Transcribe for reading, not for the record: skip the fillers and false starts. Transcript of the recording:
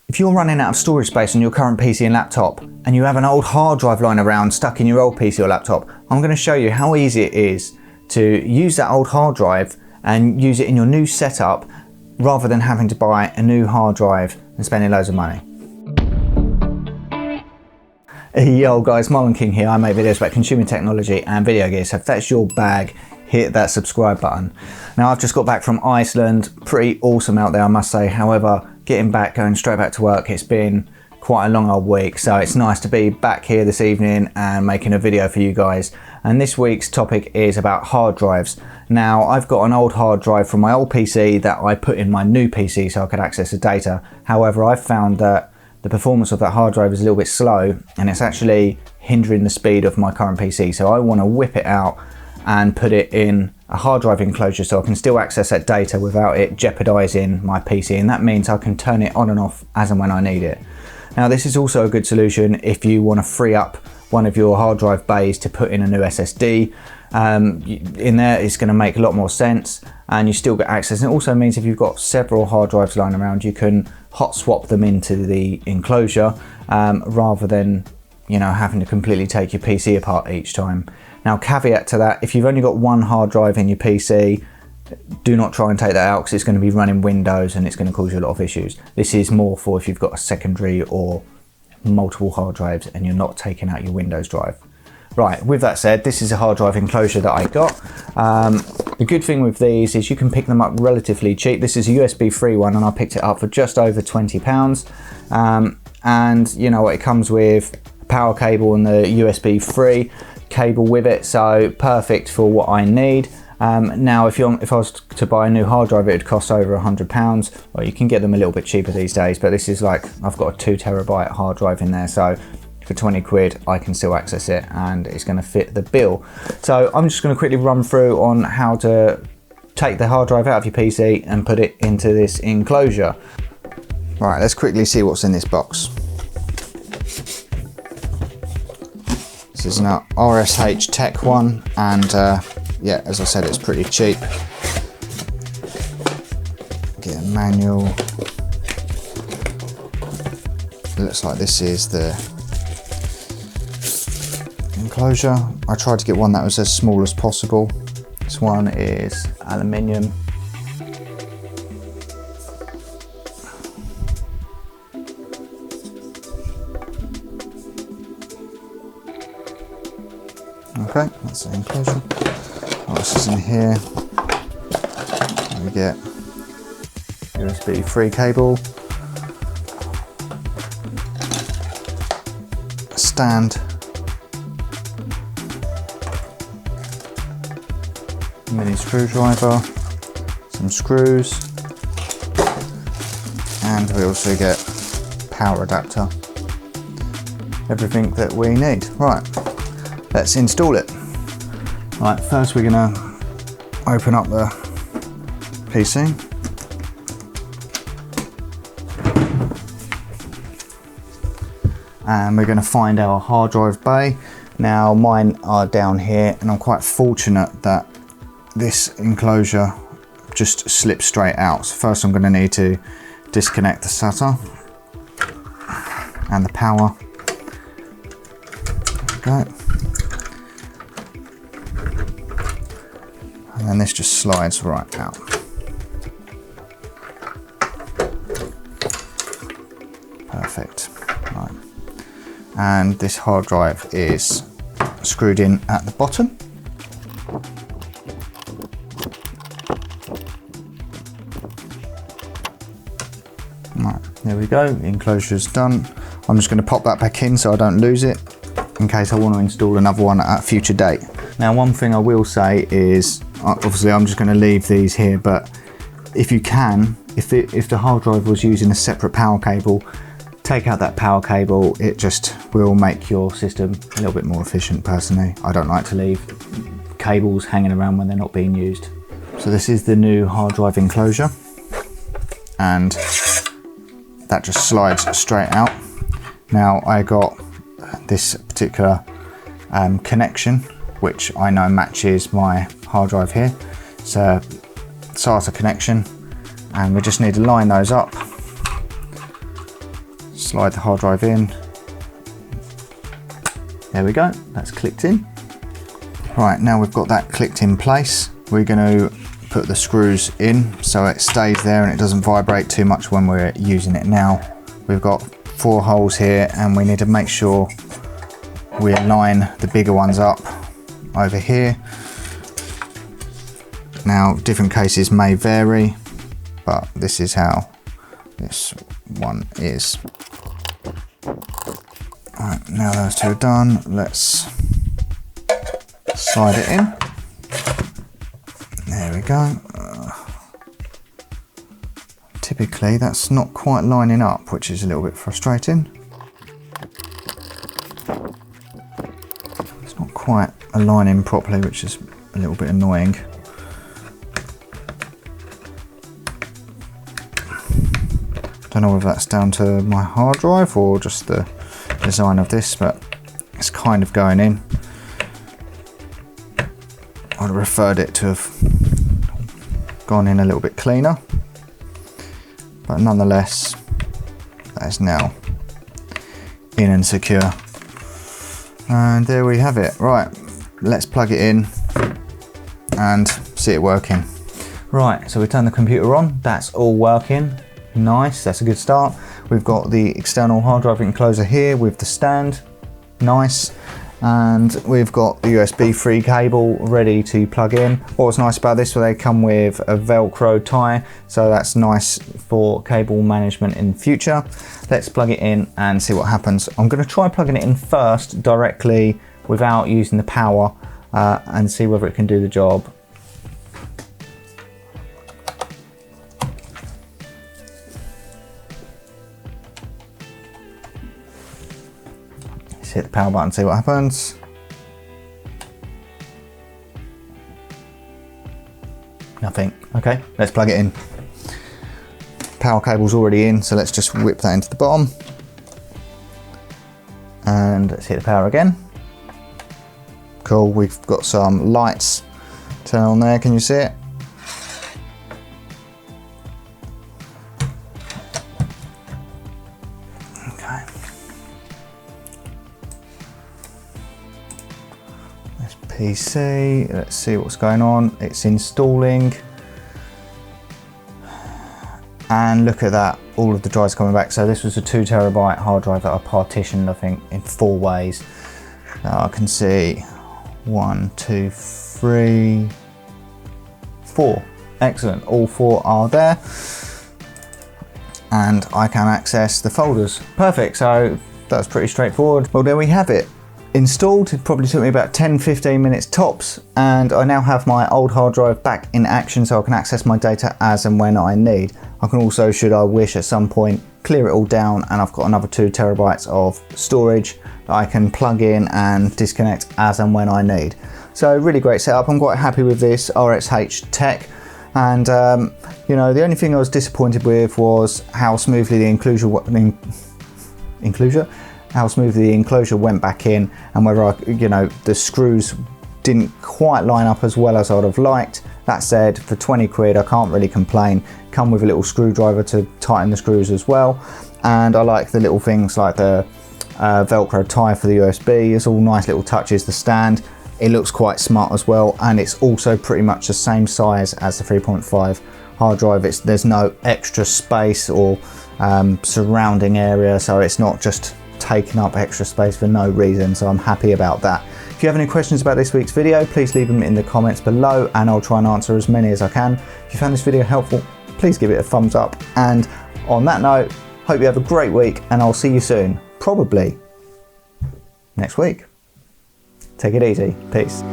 If you're running out of storage space on your current PC and laptop and you have an old hard drive lying around stuck in your old PC or laptop, I'm going to show you how easy it is to use that old hard drive and use it in your new setup rather than having to buy a new hard drive and spending loads of money. Yo guys, Marlon King here. I make videos about consumer technology and video gear, so if that's your bag, hit that subscribe button. Now I've just got back from Iceland, pretty awesome out there I must say. However, going straight back to work, it's been quite a long old week, so it's nice to be back here this evening and making a video for you guys. And this week's topic is about hard drives. Now I've got an old hard drive from my old PC that I put in my new PC so I could access the data. However, I've found that the performance of that hard drive is a little bit slow and it's actually hindering the speed of my current PC, so I want to whip it out and put it in a hard drive enclosure so I can still access that data without it jeopardizing my PC, and that means I can turn it on and off as and when I need it. Now this is also a good solution if you want to free up one of your hard drive bays to put in a new SSD. In there it's going to make a lot more sense and you still get access, and it also means if you've got several hard drives lying around you can hot swap them into the enclosure rather than having to completely take your PC apart each time. Now caveat to that, if you've only got one hard drive in your PC, do not try and take that out because it's going to be running Windows and it's going to cause you a lot of issues. This is more for if you've got a secondary or multiple hard drives and you're not taking out your Windows drive. Right, with that said, this is a hard drive enclosure that I got. The good thing with these is you can pick them up relatively cheap. This is a USB free one and I picked it up for just over £20. And you know what, it comes with a power cable and the USB free cable with it, so perfect for what I need. Now if I was to buy a new hard drive, it would cost over £100. Well, you can get them a little bit cheaper these days, but this is like, I've got a 2 terabyte hard drive in there, so for 20 quid I can still access it and it's going to fit the bill. So I'm just going to quickly run through on how to take the hard drive out of your PC and put it into this enclosure. Right, let's quickly see what's in this box. This is an RSHTech one, and yeah, as I said, it's pretty cheap. Get a manual. It looks like this is the enclosure. I tried to get one that was as small as possible. This one is aluminium. Okay, that's the enclosure. What else is in here? We get USB free cable, a stand, a mini screwdriver, some screws, and we also get power adapter. Everything that we need. Right. Let's install it. Right, first we're gonna open up the PC. And we're gonna find our hard drive bay. Now mine are down here and I'm quite fortunate that this enclosure just slips straight out. So first I'm gonna need to disconnect the SATA and the power. There we go. And then this just slides right out. Perfect. Right. And this hard drive is screwed in at the bottom. Right, there we go. The enclosure's done. I'm just going to pop that back in so I don't lose it in case I want to install another one at a future date. Now, one thing I will say is, obviously I'm just going to leave these here, but if you can, if the hard drive was using a separate power cable, take out that power cable. It just will make your system a little bit more efficient. Personally, I don't like to leave cables hanging around when they're not being used. So this is the new hard drive enclosure and that just slides straight out. Now I got this particular connection which I know matches my hard drive here. It's a SATA connection and we just need to line those up slide the hard drive in. There we go, that's clicked in. Right, now we've got that clicked in place, we're going to put the screws in so it stays there and it doesn't vibrate too much when we're using it. Now we've got 4 holes here and we need to make sure we align the bigger ones up over here. Now different cases may vary, but this is how this one is. Right, now those 2 are done, let's slide it in. There we go. Typically that's not quite lining up, which is a little bit frustrating. It's not quite aligning properly, which is a little bit annoying. Don't know whether that's down to my hard drive or just the design of this, but it's kind of going in. I'd have preferred it to have gone in a little bit cleaner, but nonetheless, that is now in and secure. And there we have it. Right, let's plug it in and see it working. Right, so we turn the computer on, that's all working. Nice, that's a good start. We've got the external hard drive enclosure here with the stand, nice. And we've got the USB 3 cable ready to plug in. What's nice about this, well, they come with a Velcro tie, so that's nice for cable management in the future. Let's plug it in and see what happens. I'm going to try plugging it in first directly without using the power and see whether it can do the job. Hit the power button, see what happens. Nothing. Okay, let's plug it in. Power cable's already in, so let's just whip that into the bottom. And let's hit the power again. Cool, we've got some lights turn on there, can you see it? Okay. PC, let's see what's going on. It's installing, and look at that, all of the drives coming back. So this was a 2 terabyte hard drive that I partitioned, I think, in 4 ways. Now I can see 1, 2, 3, 4. Excellent, all 4 are there, and I can access the folders. Perfect, so that's pretty straightforward. Well, there we have it. Installed, it probably took me about 10-15 minutes tops, and I now have my old hard drive back in action, so I can access my data as and when I need. I can also, should I wish at some point, clear it all down, and I've got another 2 terabytes of storage that I can plug in and disconnect as and when I need. So really great setup. I'm quite happy with this RSHTech, and you know, the only thing I was disappointed with was how smoothly the enclosure went back in, and whether the screws didn't quite line up as well as I'd have liked. That said, for 20 quid, I can't really complain. Come with a little screwdriver to tighten the screws as well. And I like the little things like the Velcro tie for the USB. It's all nice little touches. The stand, it looks quite smart as well. And it's also pretty much the same size as the 3.5 hard drive. There's no extra space or surrounding area, so it's not just taking up extra space for no reason, so I'm happy about that. If you have any questions about this week's video, please leave them in the comments below and I'll try and answer as many as I can. If you found this video helpful, please give it a thumbs up, and on that note, hope you have a great week and I'll see you soon, probably next week. Take it easy, peace.